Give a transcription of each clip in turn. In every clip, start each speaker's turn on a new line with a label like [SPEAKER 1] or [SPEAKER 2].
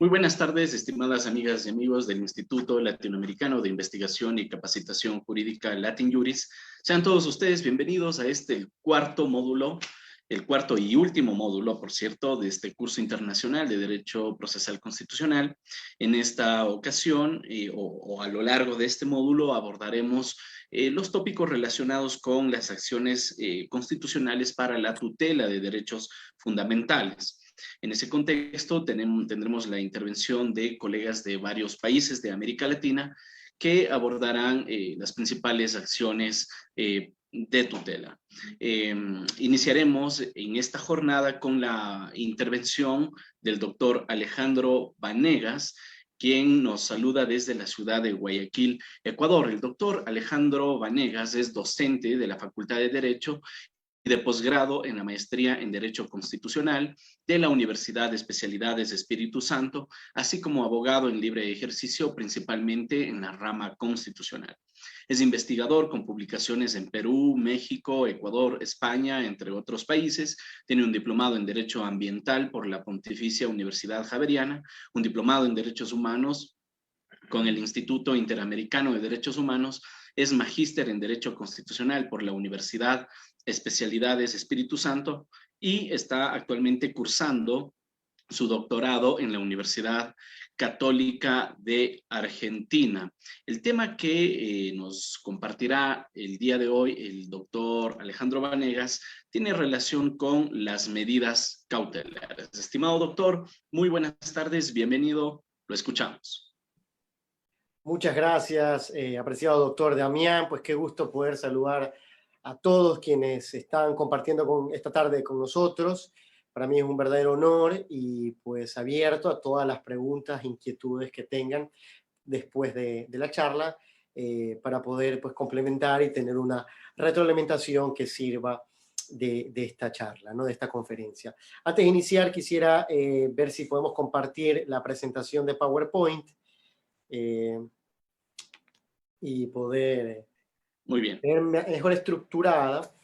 [SPEAKER 1] Muy buenas tardes, estimadas amigas y amigos del Instituto Latinoamericano de Investigación y Capacitación Jurídica Latin Juris. Sean todos ustedes bienvenidos a este cuarto módulo, el cuarto y último módulo, por cierto, de este curso internacional de Derecho Procesal Constitucional. En esta ocasión, o a lo largo de este módulo, abordaremos los tópicos relacionados con las acciones constitucionales para la tutela de derechos fundamentales. En ese contexto tendremos la intervención de colegas de varios países de América Latina que abordarán las principales acciones de tutela. Iniciaremos en esta jornada con la intervención del doctor Alejandro Vanegas, quien nos saluda desde la ciudad de Guayaquil, Ecuador. El doctor Alejandro Vanegas es docente de la Facultad de Derecho y de posgrado en la maestría en Derecho Constitucional de la Universidad de Especialidades Espíritu Santo, así como abogado en libre ejercicio, principalmente en la rama constitucional. Es investigador con publicaciones en Perú, México, Ecuador, España, entre otros países. Tiene un diplomado en Derecho Ambiental por la Pontificia Universidad Javeriana, un diplomado en Derechos Humanos con el Instituto Interamericano de Derechos Humanos. Es magíster en Derecho Constitucional por la Universidad Especialidades Espíritu Santo y está actualmente cursando su doctorado en la Universidad Católica de Argentina. El tema que nos compartirá el día de hoy el doctor Alejandro Vanegas tiene relación con las medidas cautelares. Estimado doctor, muy buenas tardes, bienvenido, lo escuchamos.
[SPEAKER 2] Muchas gracias, apreciado doctor Damián, pues qué gusto poder saludar a todos quienes están compartiendo esta tarde con nosotros. Para mí es un verdadero honor y pues abierto a todas las preguntas, inquietudes que tengan después de la charla para poder pues complementar y tener una retroalimentación que sirva de esta charla, ¿no? De esta conferencia. Antes de iniciar quisiera ver si podemos compartir la presentación de PowerPoint y poder
[SPEAKER 1] Muy bien.
[SPEAKER 2] tener mejor estructurada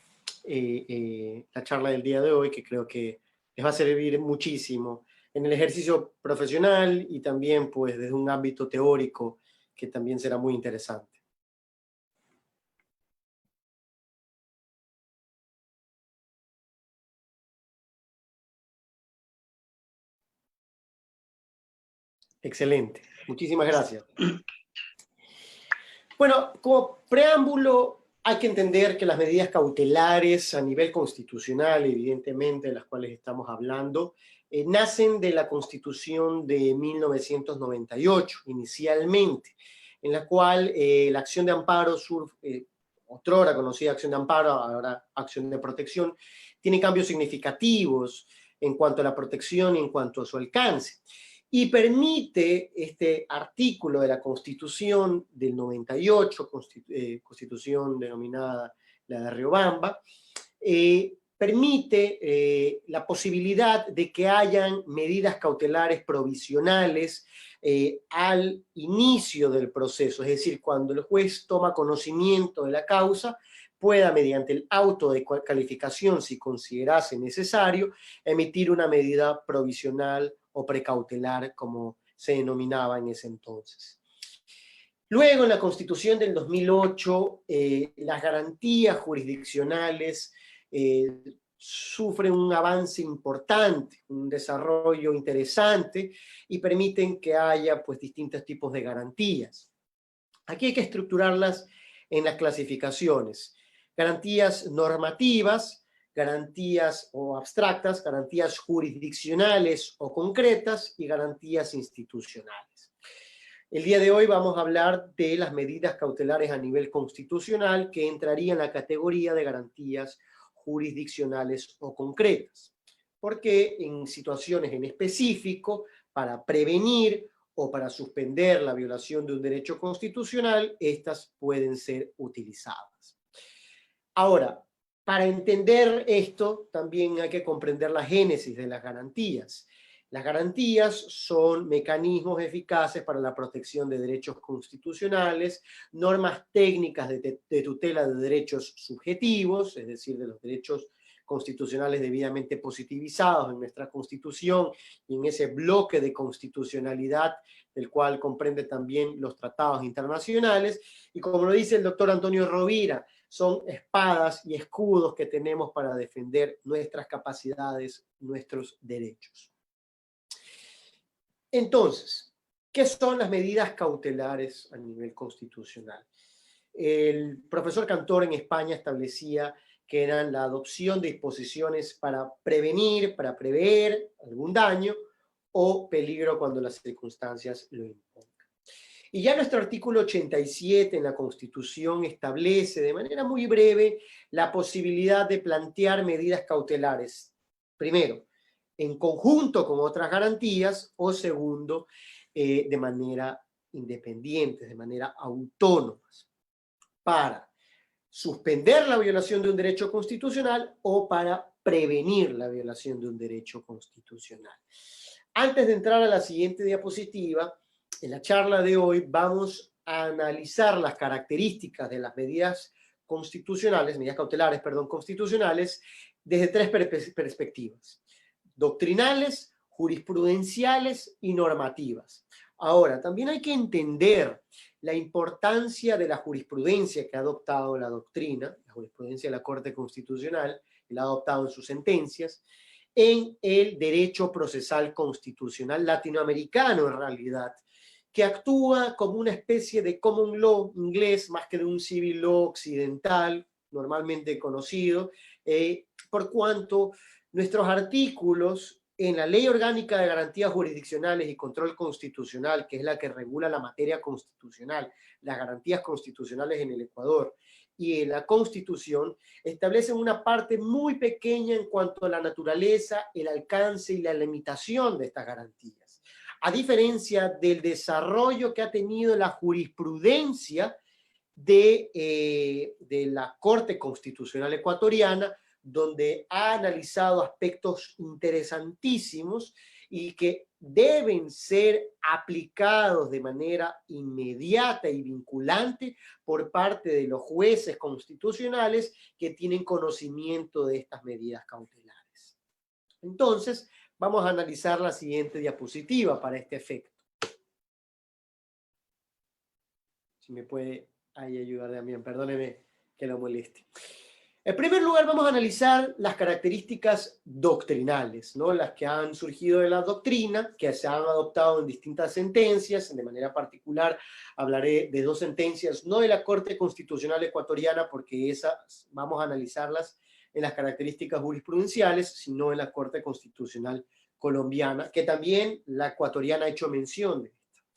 [SPEAKER 2] la charla del día de hoy, que creo que les va a servir muchísimo en el ejercicio profesional y también pues desde un ámbito teórico que también será muy interesante. Excelente, muchísimas gracias. Bueno, como preámbulo, hay que entender que las medidas cautelares a nivel constitucional, evidentemente, de las cuales estamos hablando, nacen de la Constitución de 1998, inicialmente, en la cual la acción de amparo, otrora conocida acción de amparo, ahora acción de protección, tiene cambios significativos en cuanto a la protección y en cuanto a su alcance. Y permite este artículo de la Constitución del 98, Constitución denominada la de Riobamba, permite la posibilidad de que hayan medidas cautelares provisionales al inicio del proceso, es decir, cuando el juez toma conocimiento de la causa, pueda, mediante el auto de calificación, si considerase necesario, emitir una medida provisional o precautelar, como se denominaba en ese entonces. Luego, en la Constitución del 2008, las garantías jurisdiccionales sufren un avance importante, un desarrollo interesante y permiten que haya pues, distintos tipos de garantías. Aquí hay que estructurarlas en las clasificaciones. Garantías normativas, garantías o abstractas, garantías jurisdiccionales o concretas y garantías institucionales. El día de hoy vamos a hablar de las medidas cautelares a nivel constitucional que entrarían en la categoría de garantías jurisdiccionales o concretas, porque en situaciones en específico, para prevenir o para suspender la violación de un derecho constitucional, estas pueden ser utilizadas. Ahora, para entender esto, también hay que comprender la génesis de las garantías. Las garantías son mecanismos eficaces para la protección de derechos constitucionales, normas técnicas de tutela de derechos subjetivos, es decir, de los derechos constitucionales debidamente positivizados en nuestra Constitución y en ese bloque de constitucionalidad del cual comprende también los tratados internacionales. Y como lo dice el doctor Antonio Rovira, son espadas y escudos que tenemos para defender nuestras capacidades, nuestros derechos. Entonces, ¿qué son las medidas cautelares a nivel constitucional? El profesor Cantor en España establecía que eran la adopción de disposiciones para prevenir, para prever algún daño o peligro cuando las circunstancias lo impongan. Y ya nuestro artículo 87 en la Constitución establece de manera muy breve la posibilidad de plantear medidas cautelares. Primero, en conjunto con otras garantías, o segundo, de manera independiente, de manera autónoma, para suspender la violación de un derecho constitucional o para prevenir la violación de un derecho constitucional. Antes de entrar a la siguiente diapositiva, en la charla de hoy vamos a analizar las características de las medidas constitucionales, medidas cautelares, perdón, constitucionales, desde tres perspectivas: doctrinales, jurisprudenciales y normativas. Ahora, también hay que entender la importancia de la jurisprudencia que ha adoptado la doctrina, la jurisprudencia de la Corte Constitucional, que la ha adoptado en sus sentencias, en el derecho procesal constitucional latinoamericano en realidad, que actúa como una especie de common law inglés más que de un civil law occidental, normalmente conocido, por cuanto nuestros artículos en la Ley Orgánica de Garantías Jurisdiccionales y Control Constitucional, que es la que regula la materia constitucional, las garantías constitucionales en el Ecuador, y en la Constitución, establecen una parte muy pequeña en cuanto a la naturaleza, el alcance y la limitación de estas garantías. A diferencia del desarrollo que ha tenido la jurisprudencia de la Corte Constitucional Ecuatoriana, donde ha analizado aspectos interesantísimos y que deben ser aplicados de manera inmediata y vinculante por parte de los jueces constitucionales que tienen conocimiento de estas medidas cautelares. Entonces, vamos a analizar la siguiente diapositiva para este efecto. Si me puede ahí ayudar también, perdóneme que lo moleste. En primer lugar, vamos a analizar las características doctrinales, ¿no? Las que han surgido de la doctrina, que se han adoptado en distintas sentencias. De manera particular, hablaré de dos sentencias, no de la Corte Constitucional Ecuatoriana, porque esas vamos a analizarlas en las características jurisprudenciales, sino en la Corte Constitucional Colombiana, que también la ecuatoriana ha hecho mención de esto.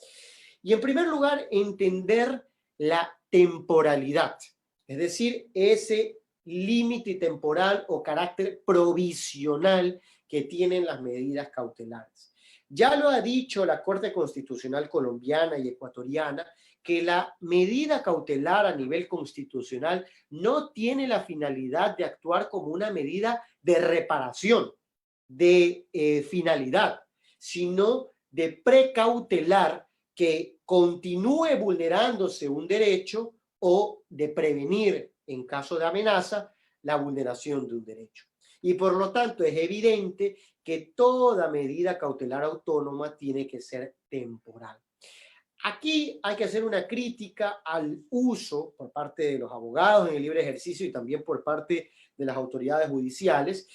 [SPEAKER 2] Y en primer lugar, entender la temporalidad, es decir, ese límite temporal o carácter provisional que tienen las medidas cautelares. Ya lo ha dicho la Corte Constitucional colombiana y ecuatoriana, que la medida cautelar a nivel constitucional no tiene la finalidad de actuar como una medida de reparación, de finalidad, sino de precautelar que continúe vulnerándose un derecho o de prevenir, en caso de amenaza, la vulneración de un derecho. Y por lo tanto es evidente que toda medida cautelar autónoma tiene que ser temporal. Aquí hay que hacer una crítica al uso por parte de los abogados en el libre ejercicio y también por parte de las autoridades judiciales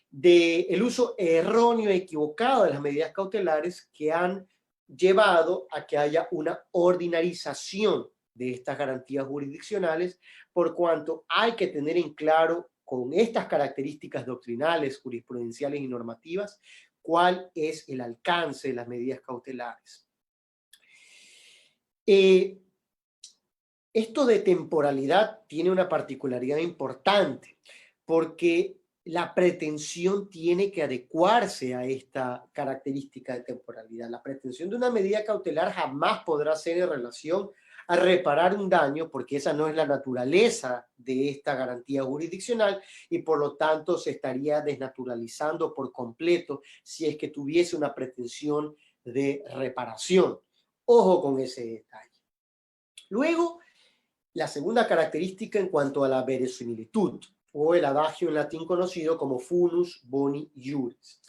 [SPEAKER 2] del uso erróneo e equivocado de las medidas cautelares que han llevado a que haya una ordinarización de estas garantías jurisdiccionales, por cuanto hay que tener en claro con estas características doctrinales, jurisprudenciales y normativas cuál es el alcance de las medidas cautelares. Esto de temporalidad tiene una particularidad importante porque la pretensión tiene que adecuarse a esta característica de temporalidad. La pretensión de una medida cautelar jamás podrá ser en relación a reparar un daño, porque esa no es la naturaleza de esta garantía jurisdiccional y por lo tanto se estaría desnaturalizando por completo si es que tuviese una pretensión de reparación. Ojo con ese detalle. Luego, la segunda característica en cuanto a la verosimilitud. o el adagio en latín conocido como funus boni iuris.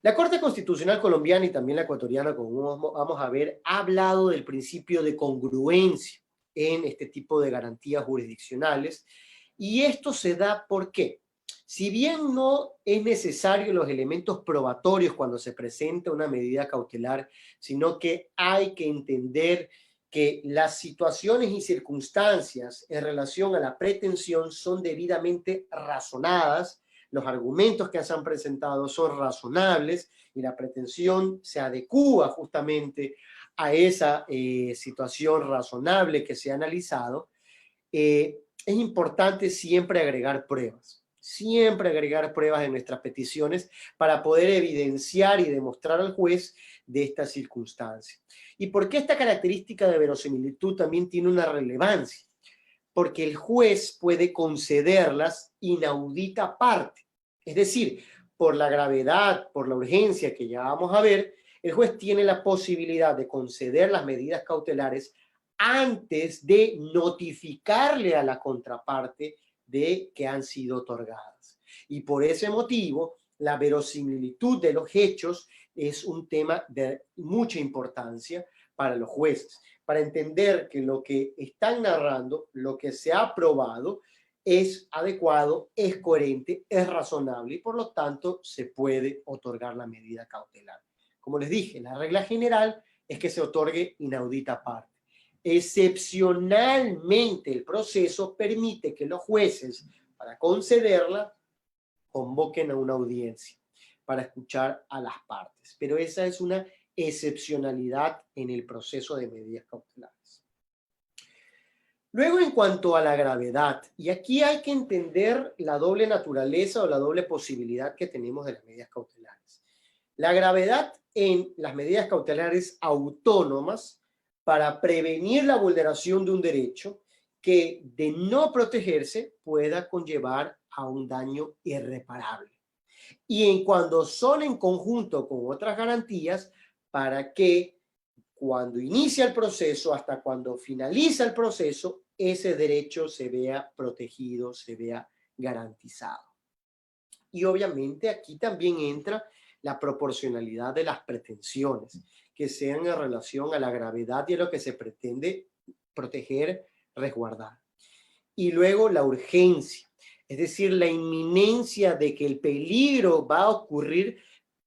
[SPEAKER 2] La Corte Constitucional colombiana y también la ecuatoriana, como vamos a ver, ha hablado del principio de congruencia en este tipo de garantías jurisdiccionales, y esto se da ¿por qué? Si bien no es necesario los elementos probatorios cuando se presenta una medida cautelar, sino que hay que entender que las situaciones y circunstancias en relación a la pretensión son debidamente razonadas, los argumentos que se han presentado son razonables y la pretensión se adecúa justamente a esa situación razonable que se ha analizado, es importante siempre agregar pruebas en nuestras peticiones para poder evidenciar y demostrar al juez de esta circunstancia. ¿Y por qué esta característica de verosimilitud también tiene una relevancia? Porque el juez puede concederlas inaudita parte. Es decir, por la gravedad, por la urgencia que ya vamos a ver, el juez tiene la posibilidad de conceder las medidas cautelares antes de notificarle a la contraparte de que han sido otorgadas. Y por ese motivo, la verosimilitud de los hechos es un tema de mucha importancia para los jueces, para entender que lo que están narrando, lo que se ha probado, es adecuado, es coherente, es razonable y por lo tanto se puede otorgar la medida cautelar. Como les dije, la regla general es que se otorgue inaudita parte. Excepcionalmente, el proceso permite que los jueces, para concederla, convoquen a una audiencia para escuchar a las partes. Pero esa es una excepcionalidad en el proceso de medidas cautelares. Luego, en cuanto a la gravedad, y aquí hay que entender la doble naturaleza o la doble posibilidad que tenemos de las medidas cautelares. La gravedad en las medidas cautelares autónomas para prevenir la vulneración de un derecho que, de no protegerse, pueda conllevar a un daño irreparable. Y en cuando son en conjunto con otras garantías, para que cuando inicia el proceso hasta cuando finaliza el proceso, ese derecho se vea protegido, se vea garantizado. Y obviamente aquí también entra la proporcionalidad de las pretensiones, que sean en relación a la gravedad y a lo que se pretende proteger, resguardar. Y luego la urgencia, es decir, la inminencia de que el peligro va a ocurrir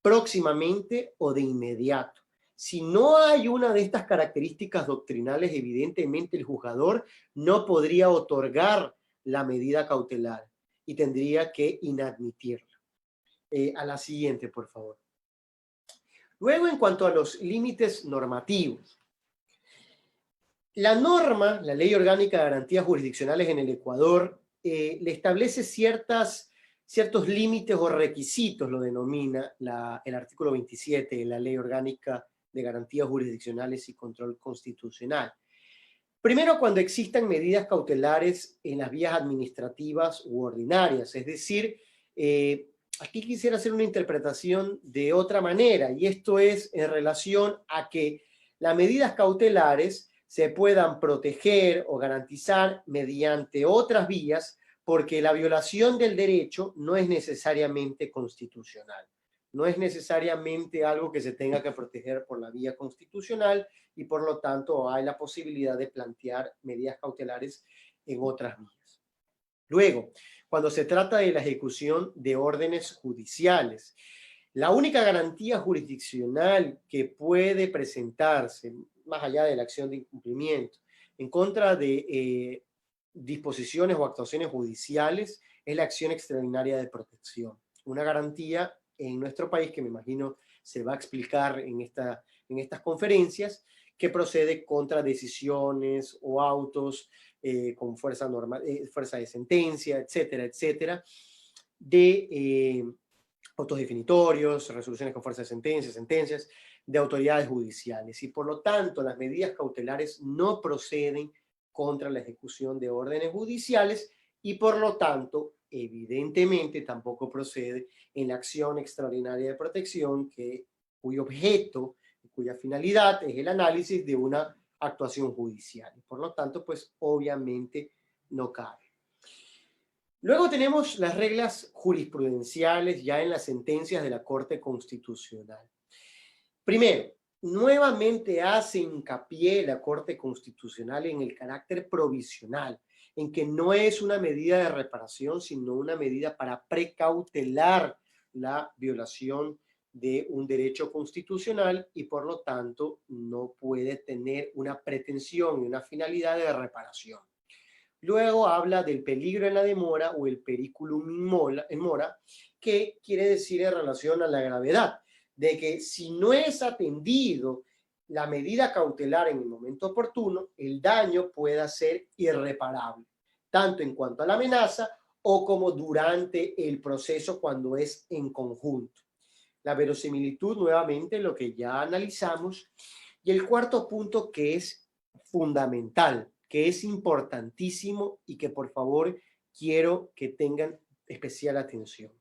[SPEAKER 2] próximamente o de inmediato. Si no hay una de estas características doctrinales, evidentemente el juzgador no podría otorgar la medida cautelar y tendría que inadmitirla. A la siguiente, por favor. Luego, en cuanto a los límites normativos, la norma, la Ley Orgánica de Garantías Jurisdiccionales en el Ecuador, le establece ciertos límites o requisitos, lo denomina el artículo 27 de la Ley Orgánica de Garantías Jurisdiccionales y Control Constitucional. Primero, cuando existan medidas cautelares en las vías administrativas u ordinarias, es decir, aquí quisiera hacer una interpretación de otra manera, y esto es en relación a que las medidas cautelares se puedan proteger o garantizar mediante otras vías, porque la violación del derecho no es necesariamente constitucional. No es necesariamente algo que se tenga que proteger por la vía constitucional y por lo tanto hay la posibilidad de plantear medidas cautelares en otras vías. Luego, cuando se trata de la ejecución de órdenes judiciales, la única garantía jurisdiccional que puede presentarse, más allá de la acción de incumplimiento, en contra de disposiciones o actuaciones judiciales, es la acción extraordinaria de protección. Una garantía en nuestro país, que me imagino se va a explicar en estas conferencias, que procede contra decisiones o autos con fuerza de sentencia, etcétera, etcétera, de autos definitorios, resoluciones con fuerza de sentencia, sentencias de autoridades judiciales. Y por lo tanto, las medidas cautelares no proceden contra la ejecución de órdenes judiciales y por lo tanto, evidentemente, tampoco procede en la acción extraordinaria de protección cuyo objeto, cuya finalidad es el análisis de una actuación judicial. Por lo tanto, pues obviamente no cabe. Luego tenemos las reglas jurisprudenciales ya en las sentencias de la Corte Constitucional. Primero, nuevamente hace hincapié la Corte Constitucional en el carácter provisional, en que no es una medida de reparación, sino una medida para precautelar la violación de un derecho constitucional y por lo tanto no puede tener una pretensión y una finalidad de reparación. Luego habla del peligro en la demora o el periculum in mora, que quiere decir en relación a la gravedad, de que si no es atendido la medida cautelar en el momento oportuno, el daño pueda ser irreparable, tanto en cuanto a la amenaza o como durante el proceso cuando es en conjunto. La verosimilitud, nuevamente, lo que ya analizamos. Y el cuarto punto que es fundamental, que es importantísimo y que por favor quiero que tengan especial atención.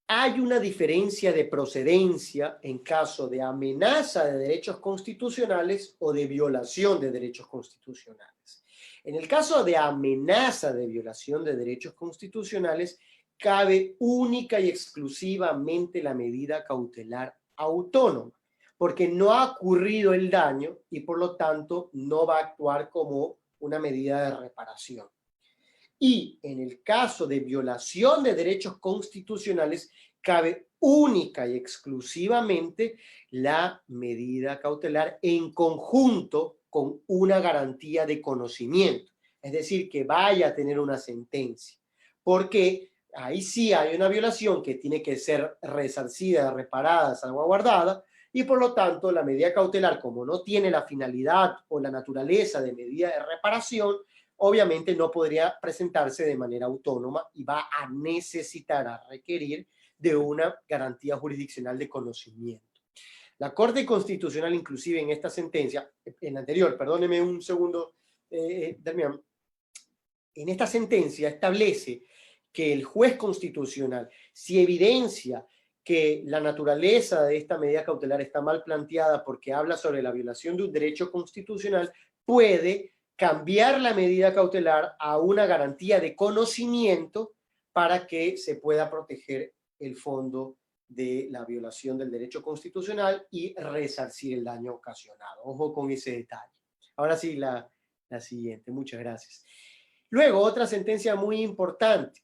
[SPEAKER 2] Hay una diferencia de procedencia en caso de amenaza de derechos constitucionales o de violación de derechos constitucionales. En el caso de amenaza de violación de derechos constitucionales, cabe única y exclusivamente la medida cautelar autónoma, porque no ha ocurrido el daño y por lo tanto no va a actuar como una medida de reparación. Y en el caso de violación de derechos constitucionales, cabe única y exclusivamente la medida cautelar en conjunto con una garantía de conocimiento. Es decir, que vaya a tener una sentencia. Porque ahí sí hay una violación que tiene que ser resarcida, reparada, salvaguardada, y por lo tanto la medida cautelar, como no tiene la finalidad o la naturaleza de medida de reparación, obviamente no podría presentarse de manera autónoma y va a necesitar, a requerir de una garantía jurisdiccional de conocimiento. La Corte Constitucional, inclusive en esta sentencia, en la anterior, perdóneme un segundo, Damián, en esta sentencia establece que el juez constitucional, si evidencia que la naturaleza de esta medida cautelar está mal planteada porque habla sobre la violación de un derecho constitucional, puede cambiar la medida cautelar a una garantía de conocimiento para que se pueda proteger el fondo de la violación del derecho constitucional y resarcir el daño ocasionado. Ojo con ese detalle. Ahora sí, la siguiente. Muchas gracias. Luego, otra sentencia muy importante.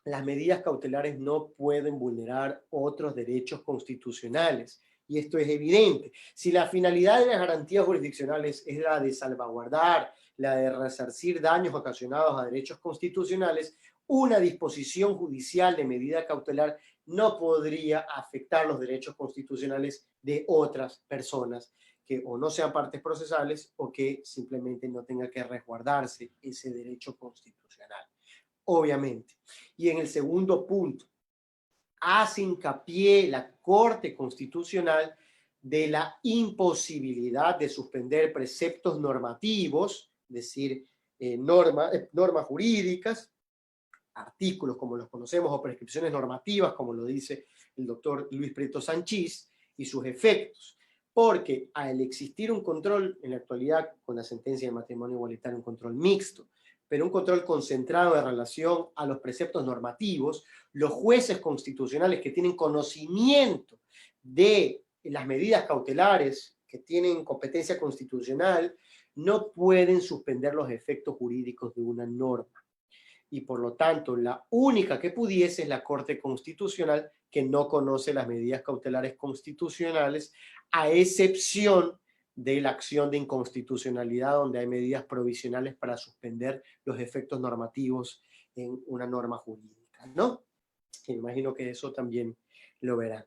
[SPEAKER 2] Las medidas cautelares no pueden vulnerar otros derechos constitucionales. Y esto es evidente. Si la finalidad de las garantías jurisdiccionales es la de salvaguardar, la de resarcir daños ocasionados a derechos constitucionales, una disposición judicial de medida cautelar no podría afectar los derechos constitucionales de otras personas que o no sean partes procesales o que simplemente no tenga que resguardarse ese derecho constitucional, obviamente. Y en el segundo punto, hace hincapié la Corte Constitucional de la imposibilidad de suspender preceptos normativos, es decir, normas jurídicas, artículos como los conocemos o prescripciones normativas, como lo dice el doctor Luis Prieto Sanchís, y sus efectos. Porque al existir un control, en la actualidad con la sentencia de matrimonio igualitario, un control mixto, pero un control concentrado en relación a los preceptos normativos, los jueces constitucionales que tienen conocimiento de las medidas cautelares, que tienen competencia constitucional, no pueden suspender los efectos jurídicos de una norma. Y por lo tanto, la única que pudiese es la Corte Constitucional, que no conoce las medidas cautelares constitucionales, a excepción de la acción de inconstitucionalidad, donde hay medidas provisionales para suspender los efectos normativos en una norma jurídica, ¿no? Me imagino que eso también lo verán.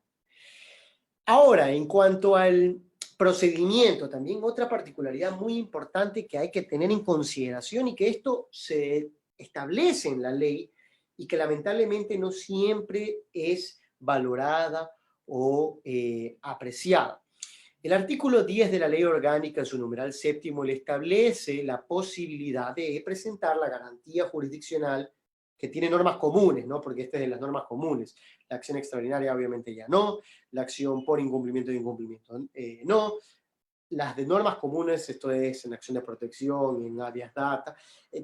[SPEAKER 2] Ahora, en cuanto al procedimiento, también otra particularidad muy importante que hay que tener en consideración y que esto se establece en la ley y que lamentablemente no siempre es valorada o apreciada. El artículo 10 de la Ley Orgánica, en su numeral séptimo, le establece la posibilidad de presentar la garantía jurisdiccional que tiene normas comunes, ¿no? Porque esta es de las normas comunes. La acción extraordinaria obviamente ya no, la acción por incumplimiento de incumplimiento no, las de normas comunes, esto es en acción de protección, en habeas data,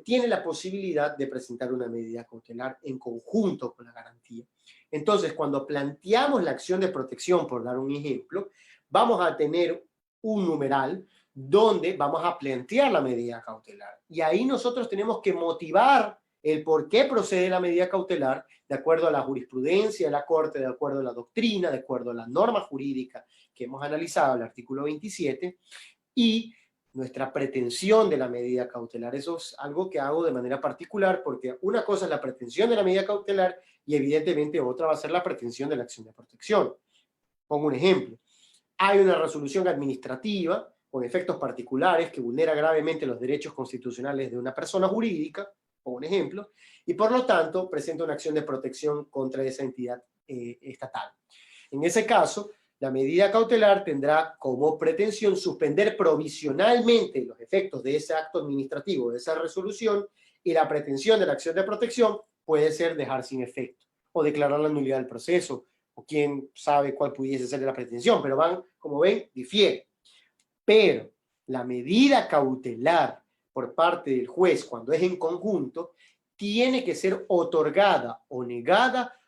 [SPEAKER 2] tiene la posibilidad de presentar una medida cautelar en conjunto con la garantía. Entonces, cuando planteamos la acción de protección, por dar un ejemplo, vamos a tener un numeral donde vamos a plantear la medida cautelar. Y ahí nosotros tenemos que motivar el por qué procede la medida cautelar de acuerdo a la jurisprudencia de la Corte, de acuerdo a la doctrina, de acuerdo a la norma jurídica que hemos analizado, el artículo 27, y nuestra pretensión de la medida cautelar. Eso es algo que hago de manera particular porque una cosa es la pretensión de la medida cautelar y evidentemente otra va a ser la pretensión de la acción de protección. Pongo un ejemplo. Hay una resolución administrativa con efectos particulares que vulnera gravemente los derechos constitucionales de una persona jurídica, por un ejemplo, y por lo tanto presenta una acción de protección contra esa entidad estatal. En ese caso, la medida cautelar tendrá como pretensión suspender provisionalmente los efectos de ese acto administrativo, de esa resolución, y la pretensión de la acción de protección puede ser dejar sin efecto o declarar la nulidad del proceso, o quién sabe cuál pudiese ser la pretensión, pero van, como ven, difiere. Pero la medida cautelar por parte del juez, cuando es en conjunto, tiene que ser otorgada o negada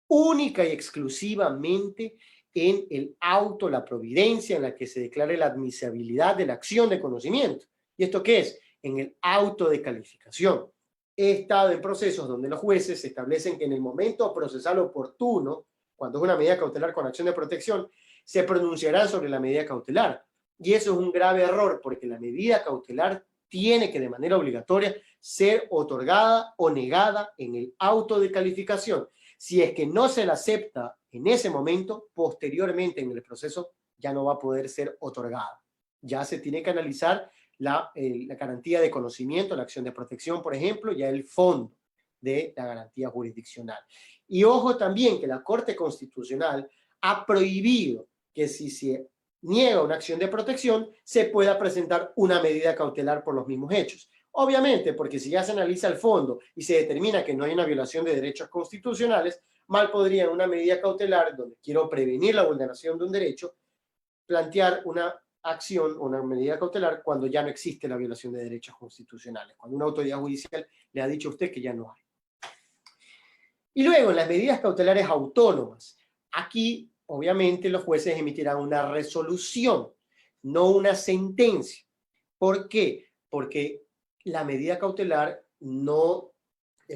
[SPEAKER 2] única y exclusivamente en el auto, la providencia en la que se declare la admisibilidad de la acción de conocimiento. ¿Y esto qué es? En el auto de calificación. He estado en procesos donde los jueces establecen que en el momento procesal oportuno, cuando es una medida cautelar con acción de protección, se pronunciarán sobre la medida cautelar. Y eso es un grave error, porque la medida cautelar tiene que de manera obligatoria ser otorgada o negada en el auto de calificación. Si es que no se la acepta en ese momento, posteriormente en el proceso ya no va a poder ser otorgada. Ya se tiene que analizar la garantía de conocimiento, la acción de protección, por ejemplo, ya el fondo de la garantía jurisdiccional. Y ojo también que la Corte Constitucional ha prohibido que si se niega una acción de protección, se pueda presentar una medida cautelar por los mismos hechos. Obviamente, porque si ya se analiza el fondo y se determina que no hay una violación de derechos constitucionales, mal podría en una medida cautelar, donde quiero prevenir la vulneración de un derecho, plantear una acción o una medida cautelar cuando ya no existe la violación de derechos constitucionales, cuando una autoridad judicial le ha dicho a usted que ya no hay. Y luego, en las medidas cautelares autónomas, aquí obviamente los jueces emitirán una resolución, no una sentencia. ¿Por qué? Porque la medida cautelar no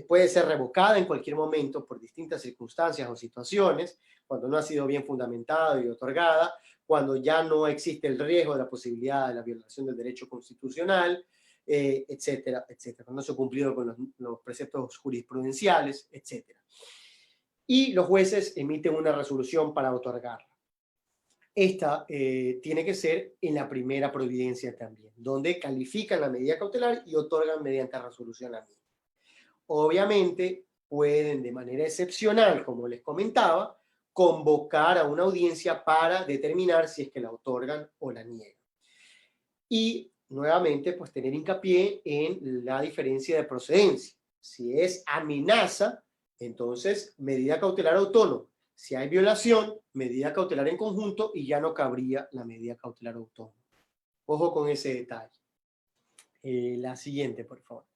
[SPEAKER 2] puede ser revocada en cualquier momento por distintas circunstancias o situaciones, cuando no ha sido bien fundamentada y otorgada, cuando ya no existe el riesgo de la posibilidad de la violación del derecho constitucional, etcétera, etcétera, cuando no se ha cumplido con los preceptos jurisprudenciales, etcétera. Y los jueces emiten una resolución para otorgarla. Esta tiene que ser en la primera providencia también, donde califican la medida cautelar y otorgan mediante resolución la misma. Obviamente, pueden de manera excepcional, como les comentaba, convocar a una audiencia para determinar si es que la otorgan o la niegan. Y nuevamente, pues tener hincapié en la diferencia de procedencia. Si es amenaza, entonces medida cautelar autónoma. Si hay violación, medida cautelar en conjunto y ya no cabría la medida cautelar autónoma. Ojo con ese detalle. La siguiente, por favor.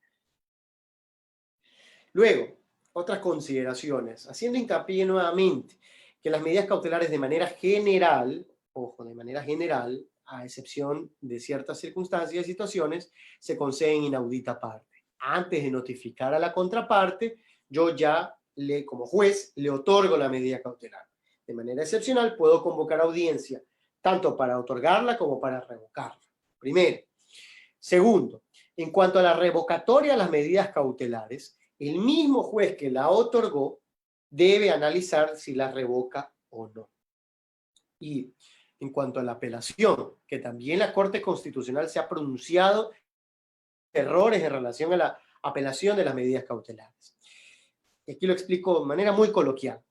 [SPEAKER 2] Luego, otras consideraciones. Haciendo hincapié nuevamente que las medidas cautelares de manera general, ojo, de manera general, a excepción de ciertas circunstancias y situaciones, se conceden inaudita parte. Antes de notificar a la contraparte, yo ya como juez le otorgo la medida cautelar. De manera excepcional puedo convocar audiencia tanto para otorgarla como para revocarla. Primero. Segundo, en cuanto a la revocatoria de las medidas cautelares, el mismo juez que la otorgó debe analizar si la revoca o no. Y en cuanto a la apelación, que también la Corte Constitucional se ha pronunciado errores en relación a la apelación de las medidas cautelares. Aquí lo explico de manera muy coloquial.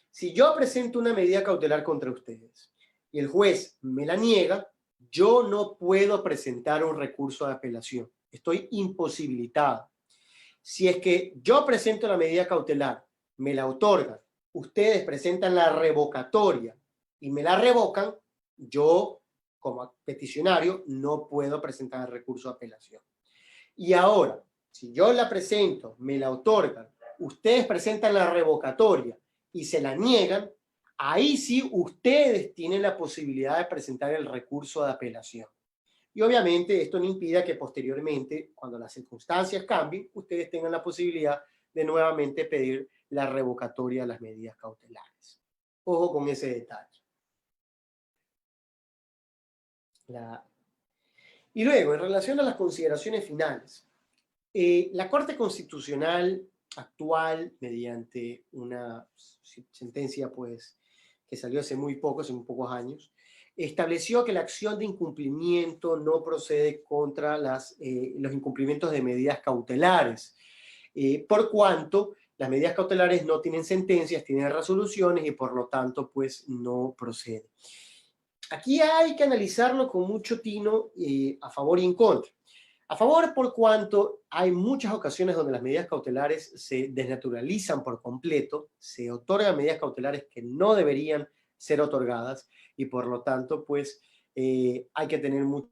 [SPEAKER 2] Si yo presento una medida cautelar contra ustedes y el juez me la niega, yo no puedo presentar un recurso de apelación. Estoy imposibilitado. Si es que yo presento la medida cautelar, me la otorgan, ustedes presentan la revocatoria y me la revocan, yo como peticionario no puedo presentar el recurso de apelación. Y ahora, si yo la presento, me la otorgan, ustedes presentan la revocatoria y se la niegan, ahí sí ustedes tienen la posibilidad de presentar el recurso de apelación. Y obviamente esto no impide que posteriormente, cuando las circunstancias cambien, ustedes tengan la posibilidad de nuevamente pedir la revocatoria de las medidas cautelares. Ojo con ese detalle. Y luego, en relación a las consideraciones finales, la Corte Constitucional actual, mediante una sentencia pues, que salió hace muy pocos años, estableció que la acción de incumplimiento no procede contra los incumplimientos de medidas cautelares, por cuanto las medidas cautelares no tienen sentencias, tienen resoluciones y por lo tanto pues no procede. Aquí hay que analizarlo con mucho tino a favor y en contra. A favor por cuanto hay muchas ocasiones donde las medidas cautelares se desnaturalizan por completo, se otorgan medidas cautelares que no deberían ser otorgadas y por lo tanto pues hay que tener mucho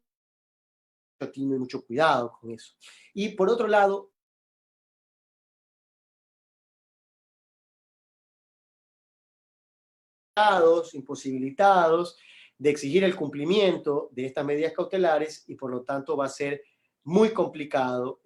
[SPEAKER 2] tino y mucho cuidado con eso. Y por otro lado, imposibilitados de exigir el cumplimiento de estas medidas cautelares y por lo tanto va a ser muy complicado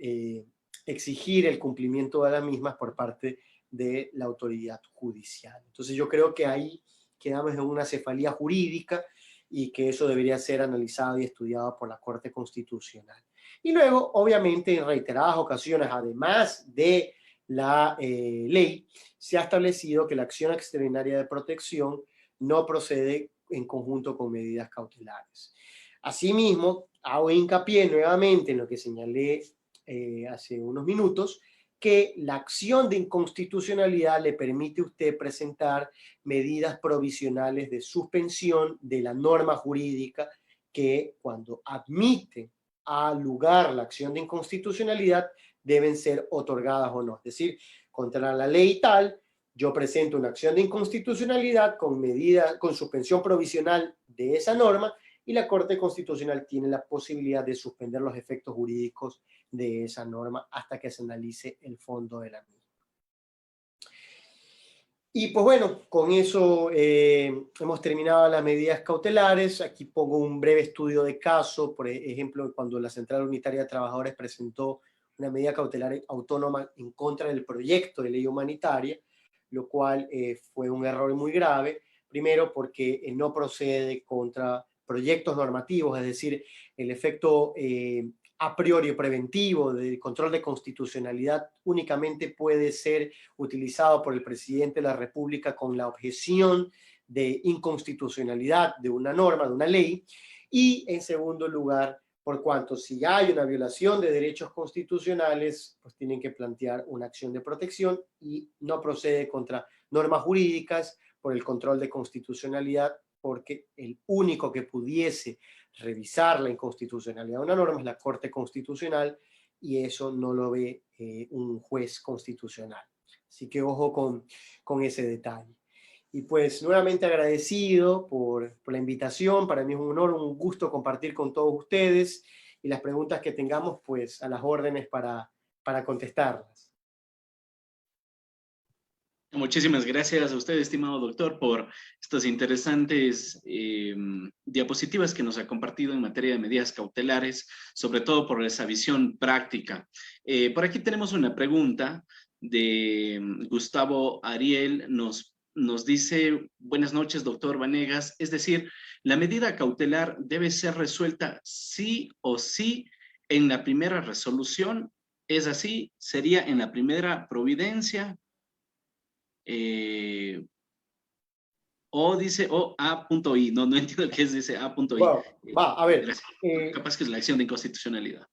[SPEAKER 2] exigir el cumplimiento de las mismas por parte de la autoridad judicial. Entonces yo creo que ahí quedamos en una cefalía jurídica y que eso debería ser analizado y estudiado por la Corte Constitucional. Y luego, obviamente, en reiteradas ocasiones, además de la ley, se ha establecido que la acción extraordinaria de protección no procede en conjunto con medidas cautelares. Asimismo, hago hincapié nuevamente en lo que señalé hace unos minutos, que la acción de inconstitucionalidad le permite a usted presentar medidas provisionales de suspensión de la norma jurídica que cuando admite al lugar la acción de inconstitucionalidad deben ser otorgadas o no. Es decir, contra la ley tal, yo presento una acción de inconstitucionalidad con suspensión provisional de esa norma y la Corte Constitucional tiene la posibilidad de suspender los efectos jurídicos de esa norma hasta que se analice el fondo de la misma. Y pues bueno, con eso hemos terminado las medidas cautelares. Aquí pongo un breve estudio de caso, por ejemplo, cuando la Central Unitaria de Trabajadores presentó una medida cautelar autónoma en contra del proyecto de ley humanitaria, lo cual fue un error muy grave, primero porque no procede contra proyectos normativos, es decir, el efecto a priori preventivo de control de constitucionalidad únicamente puede ser utilizado por el presidente de la República con la objeción de inconstitucionalidad de una norma, de una ley, y en segundo lugar, por cuanto si hay una violación de derechos constitucionales, pues tienen que plantear una acción de protección y no procede contra normas jurídicas por el control de constitucionalidad, porque el único que pudiese revisar la inconstitucionalidad de una norma es la Corte Constitucional y eso no lo ve un juez constitucional. Así que ojo con ese detalle. Y pues nuevamente agradecido por la invitación. Para mí es un honor, un gusto compartir con todos ustedes y las preguntas que tengamos pues a las órdenes para contestarlas.
[SPEAKER 1] Muchísimas gracias a usted, estimado doctor, por estas interesantes diapositivas que nos ha compartido en materia de medidas cautelares, sobre todo por esa visión práctica. Por aquí tenemos una pregunta de Gustavo Ariel, nos dice, buenas noches, doctor Vanegas, es decir, ¿la medida cautelar debe ser resuelta sí o sí en la primera resolución? ¿Es así? ¿Sería en la primera providencia? O dice A.I, no entiendo qué es dice A.I.
[SPEAKER 2] Wow, a ver.
[SPEAKER 1] Capaz que es la acción de inconstitucionalidad.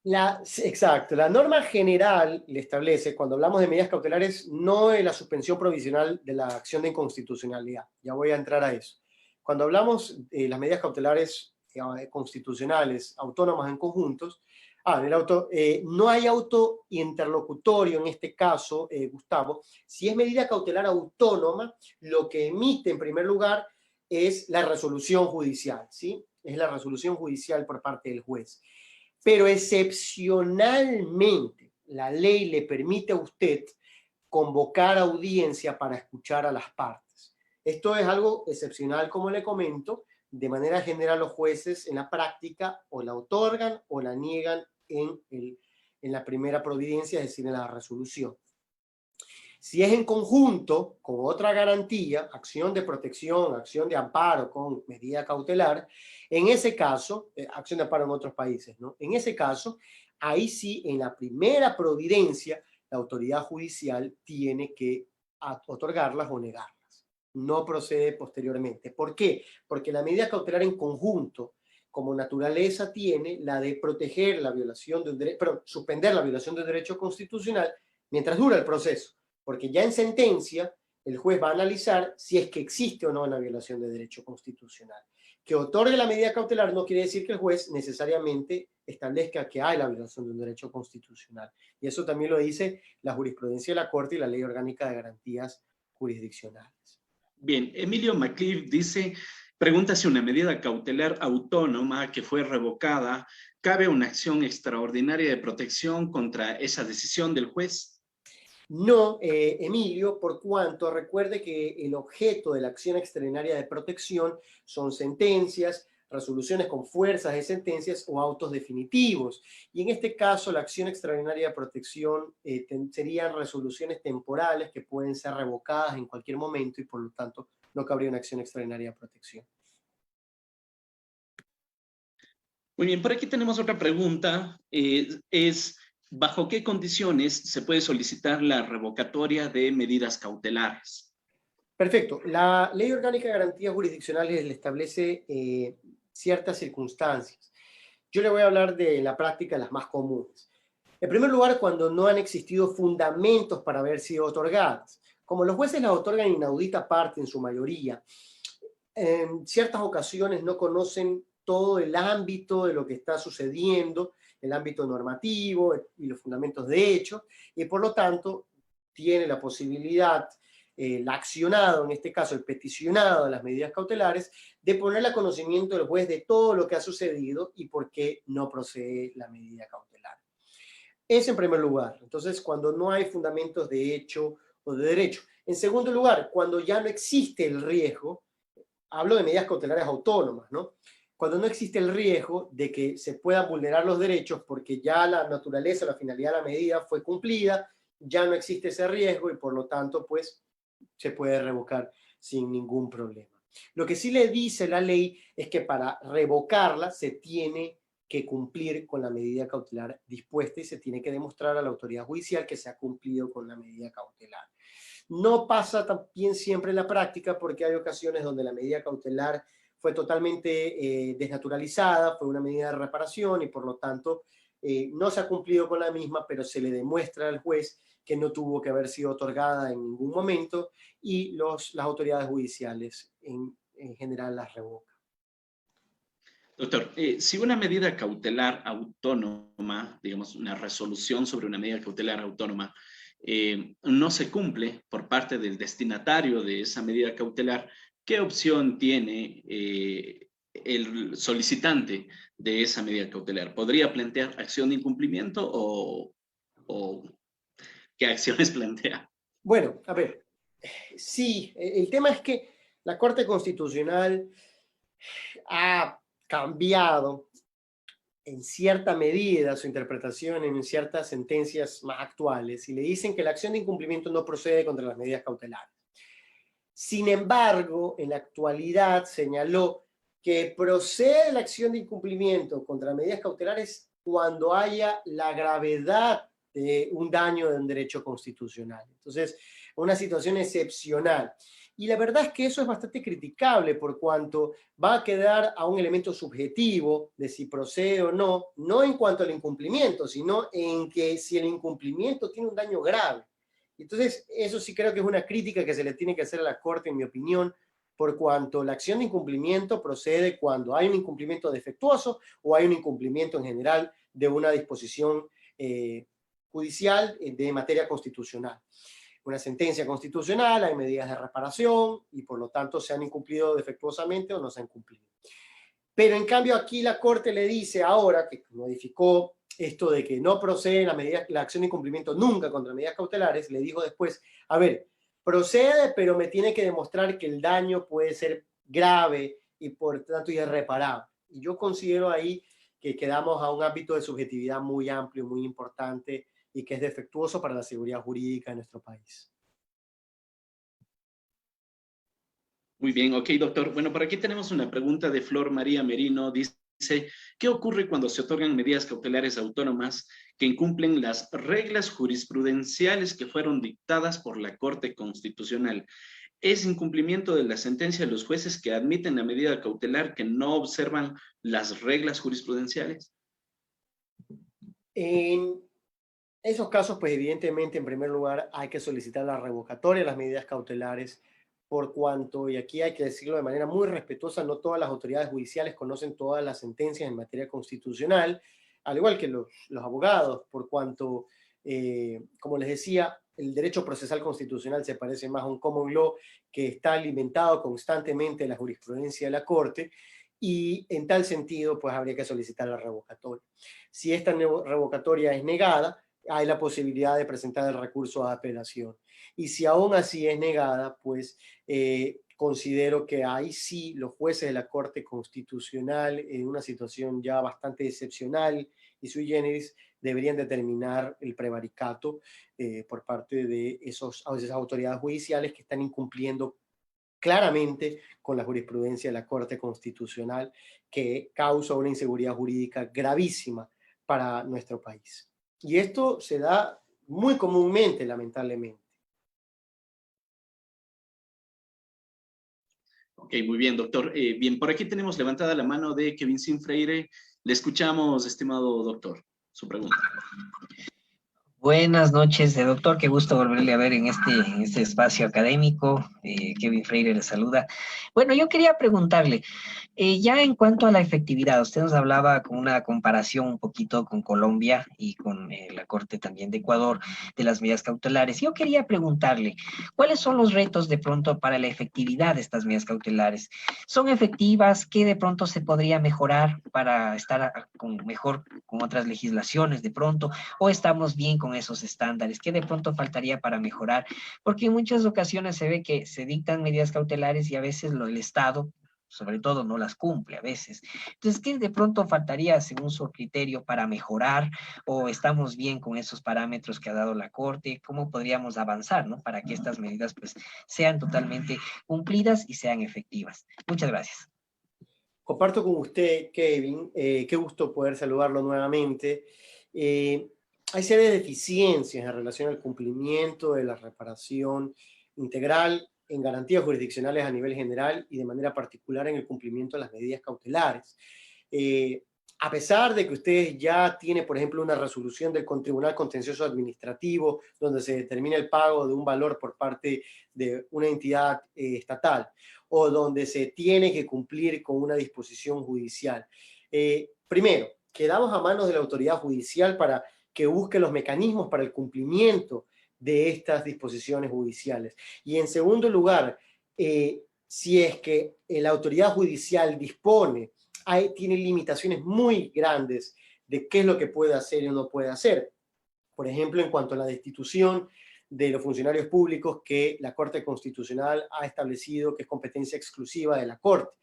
[SPEAKER 2] Exacto, la norma general le establece, cuando hablamos de medidas cautelares, no es la suspensión provisional de la acción de inconstitucionalidad, ya voy a entrar a eso. Cuando hablamos de las medidas cautelares constitucionales autónomas en conjuntos, no hay auto interlocutorio en este caso, Gustavo. Si es medida cautelar autónoma, lo que emite en primer lugar es la resolución judicial, ¿sí? Es la resolución judicial por parte del juez. Pero excepcionalmente, la ley le permite a usted convocar audiencia para escuchar a las partes. Esto es algo excepcional, como le comento. De manera general, los jueces en la práctica o la otorgan o la niegan en la primera providencia, es decir, en la resolución. Si es en conjunto con otra garantía, acción de protección, acción de amparo con medida cautelar, en ese caso, acción de amparo en otros países, ¿no? En ese caso, ahí sí, en la primera providencia, la autoridad judicial tiene que otorgarlas o negarlas. No procede posteriormente. ¿Por qué? Porque la medida cautelar en conjunto, como naturaleza, tiene la de proteger la violación de un derecho, pero suspender la violación de un derecho constitucional mientras dura el proceso. Porque ya en sentencia el juez va a analizar si es que existe o no una violación de derecho constitucional. Que otorgue la medida cautelar no quiere decir que el juez necesariamente establezca que hay la violación de un derecho constitucional. Y eso también lo dice la jurisprudencia de la Corte y la Ley Orgánica de Garantías Jurisdiccionales.
[SPEAKER 1] Bien, Emilio MacLeod dice, pregunta si una medida cautelar autónoma que fue revocada, ¿cabe una acción extraordinaria de protección contra esa decisión del juez?
[SPEAKER 2] No, Emilio, por cuanto recuerde que el objeto de la acción extraordinaria de protección son sentencias, resoluciones con fuerzas de sentencias o autos definitivos. Y en este caso, la acción extraordinaria de protección serían resoluciones temporales que pueden ser revocadas en cualquier momento y por lo tanto no cabría una acción extraordinaria de protección.
[SPEAKER 1] Muy bien, por aquí tenemos otra pregunta. ¿Bajo qué condiciones se puede solicitar la revocatoria de medidas cautelares?
[SPEAKER 2] Perfecto. La Ley Orgánica de Garantías Jurisdiccionales le establece ciertas circunstancias. Yo le voy a hablar de la práctica las más comunes. En primer lugar, cuando no han existido fundamentos para haber sido otorgadas. Como los jueces las otorgan inaudita parte en su mayoría, en ciertas ocasiones no conocen todo el ámbito de lo que está sucediendo, el ámbito normativo y los fundamentos de hecho, y por lo tanto tiene la posibilidad, el accionado, en este caso el peticionado de las medidas cautelares, de poner a conocimiento del juez de todo lo que ha sucedido y por qué no procede la medida cautelar. Es en primer lugar. Entonces, cuando no hay fundamentos de hecho o de derecho. En segundo lugar, cuando ya no existe el riesgo, hablo de medidas cautelares autónomas, ¿no? Cuando no existe el riesgo de que se puedan vulnerar los derechos porque ya la naturaleza, la finalidad de la medida fue cumplida, ya no existe ese riesgo y por lo tanto, pues, se puede revocar sin ningún problema. Lo que sí le dice la ley es que para revocarla se tiene que cumplir con la medida cautelar dispuesta y se tiene que demostrar a la autoridad judicial que se ha cumplido con la medida cautelar. No pasa también siempre en la práctica porque hay ocasiones donde la medida cautelar fue totalmente desnaturalizada, fue una medida de reparación y por lo tanto no se ha cumplido con la misma, pero se le demuestra al juez que no tuvo que haber sido otorgada en ningún momento y las autoridades judiciales en general las revocan.
[SPEAKER 1] Doctor, si una medida cautelar autónoma, digamos una resolución sobre una medida cautelar autónoma, no se cumple por parte del destinatario de esa medida cautelar, ¿qué opción tiene el solicitante de esa medida cautelar? ¿Podría plantear acción de incumplimiento o qué acciones plantea?
[SPEAKER 2] Bueno, a ver, sí, el tema es que la Corte Constitucional ha cambiado en cierta medida su interpretación en ciertas sentencias más actuales y le dicen que la acción de incumplimiento no procede contra las medidas cautelares. Sin embargo, en la actualidad señaló que procede la acción de incumplimiento contra medidas cautelares cuando haya la gravedad de un daño de un derecho constitucional. Entonces, una situación excepcional. Y la verdad es que eso es bastante criticable por cuanto va a quedar a un elemento subjetivo de si procede o no, no en cuanto al incumplimiento, sino en que si el incumplimiento tiene un daño grave. Entonces, eso sí creo que es una crítica que se le tiene que hacer a la Corte, en mi opinión, por cuanto la acción de incumplimiento procede cuando hay un incumplimiento defectuoso o hay un incumplimiento en general de una disposición judicial de materia constitucional. una sentencia constitucional, hay medidas de reparación y por lo tanto se han incumplido defectuosamente o no se han cumplido. Pero en cambio aquí la Corte le dice ahora, que modificó esto de que no procede la acción de incumplimiento nunca contra medidas cautelares, le dijo después, a ver, procede, pero me tiene que demostrar que el daño puede ser grave y por tanto irreparable. Y yo considero ahí que quedamos a un ámbito de subjetividad muy amplio, muy importante y que es defectuoso para la seguridad jurídica de nuestro país.
[SPEAKER 1] Muy bien, ok, doctor. Bueno, por aquí tenemos una pregunta de Flor María Merino. Dice, ¿qué ocurre cuando se otorgan medidas cautelares autónomas que incumplen las reglas jurisprudenciales que fueron dictadas por la Corte Constitucional? ¿Es incumplimiento de la sentencia de los jueces que admiten la medida cautelar que no observan las reglas jurisprudenciales?
[SPEAKER 2] En esos casos, pues evidentemente, en primer lugar, hay que solicitar la revocatoria de las medidas cautelares por cuanto, y aquí hay que decirlo de manera muy respetuosa, no todas las autoridades judiciales conocen todas las sentencias en materia constitucional, al igual que los abogados, por cuanto, como les decía, el derecho procesal constitucional se parece más a un common law que está alimentado constantemente en la jurisprudencia de la Corte, y en tal sentido, pues habría que solicitar la revocatoria. Si esta revocatoria es negada, hay la posibilidad de presentar el recurso a apelación. Y si aún así es negada, pues considero que ahí sí los jueces de la Corte Constitucional, en una situación ya bastante excepcional y sui generis, deberían determinar el prevaricato por parte de esas autoridades judiciales que están incumpliendo claramente con la jurisprudencia de la Corte Constitucional, que causa una inseguridad jurídica gravísima para nuestro país. Y esto se da muy comúnmente, lamentablemente.
[SPEAKER 1] Ok, muy bien, doctor. Bien, por aquí tenemos levantada la mano de Kevin Sin Freire. Le escuchamos, estimado doctor, su pregunta.
[SPEAKER 3] Buenas noches, doctor. Qué gusto volverle a ver en este espacio académico. Kevin Freire le saluda. Bueno, yo quería preguntarle, ya en cuanto a la efectividad, usted nos hablaba con una comparación un poquito con Colombia y con la Corte también de Ecuador de las medidas cautelares. Yo quería preguntarle, ¿cuáles son los retos de pronto para la efectividad de estas medidas cautelares? ¿Son efectivas? ¿Qué de pronto se podría mejorar para estar mejor con otras legislaciones de pronto? ¿O estamos bien con esos estándares? ¿Qué de pronto faltaría para mejorar? Porque en muchas ocasiones se ve que se dictan medidas cautelares y a veces el Estado, sobre todo, no las cumple a veces. Entonces, ¿qué de pronto faltaría según su criterio para mejorar? ¿O estamos bien con esos parámetros que ha dado la Corte? ¿Cómo podríamos avanzar, ¿no? Para que estas medidas pues sean totalmente cumplidas y sean efectivas. Muchas gracias.
[SPEAKER 2] Comparto con usted, Kevin, qué gusto poder saludarlo nuevamente. Hay serias deficiencias en relación al cumplimiento de la reparación integral en garantías jurisdiccionales a nivel general y de manera particular en el cumplimiento de las medidas cautelares. A pesar de que usted ya tiene, por ejemplo, una resolución del Tribunal Contencioso Administrativo donde se determina el pago de un valor por parte de una entidad estatal o donde se tiene que cumplir con una disposición judicial. Primero, quedamos a manos de la autoridad judicial para que busque los mecanismos para el cumplimiento de estas disposiciones judiciales. Y en segundo lugar, si es que la autoridad judicial tiene limitaciones muy grandes de qué es lo que puede hacer y no puede hacer. Por ejemplo, en cuanto a la destitución de los funcionarios públicos que la Corte Constitucional ha establecido que es competencia exclusiva de la Corte.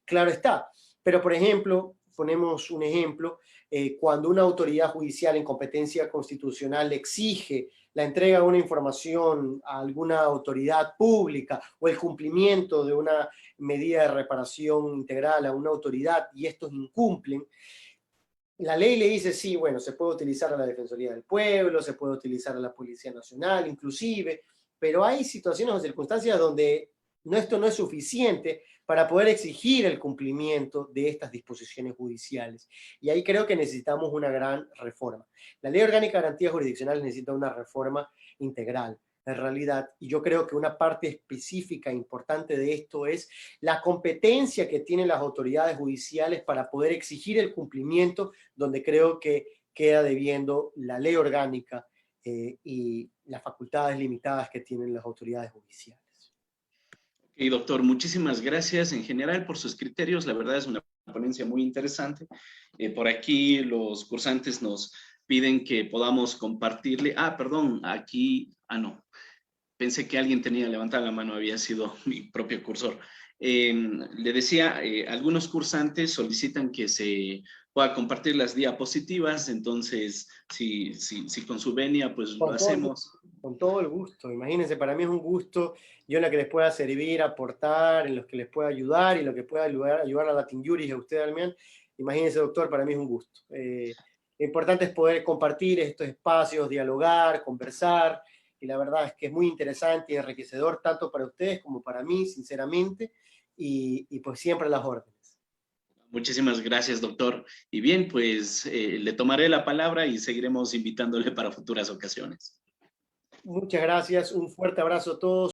[SPEAKER 2] Claro está, pero por ejemplo, ponemos un ejemplo, cuando una autoridad judicial en competencia constitucional exige la entrega de una información a alguna autoridad pública o el cumplimiento de una medida de reparación integral a una autoridad y estos incumplen, la ley le dice, sí, bueno, se puede utilizar a la Defensoría del Pueblo, se puede utilizar a la Policía Nacional, inclusive, pero hay situaciones o circunstancias donde esto no es suficiente para poder exigir el cumplimiento de estas disposiciones judiciales. Y ahí creo que necesitamos una gran reforma. La Ley Orgánica de Garantías Jurisdiccionales necesita una reforma integral, en realidad, y yo creo que una parte específica importante de esto es la competencia que tienen las autoridades judiciales para poder exigir el cumplimiento, donde creo que queda debiendo la ley orgánica y las facultades limitadas que tienen las autoridades judiciales.
[SPEAKER 1] Ok, doctor, muchísimas gracias en general por sus criterios. La verdad es una ponencia muy interesante. Por aquí los cursantes nos piden que podamos compartirle. Perdón, aquí, no. Pensé que alguien tenía levantada la mano, había sido mi propio cursor. Le decía, algunos cursantes solicitan que se pueda compartir las diapositivas, entonces, si con su venia, pues lo hacemos.
[SPEAKER 2] Con todo el gusto. Imagínense, para mí es un gusto, yo en la que les pueda servir, aportar, en los que les pueda ayudar y lo que pueda ayudar a Latin Juris y a usted, Almian. Imagínense, doctor, para mí es un gusto. Lo importante es poder compartir estos espacios, dialogar, conversar, y la verdad es que es muy interesante y enriquecedor tanto para ustedes como para mí, sinceramente, y pues siempre a las órdenes.
[SPEAKER 1] Muchísimas gracias, doctor. Y bien, pues le tomaré la palabra y seguiremos invitándole para futuras ocasiones.
[SPEAKER 2] Muchas gracias, un fuerte abrazo a todos.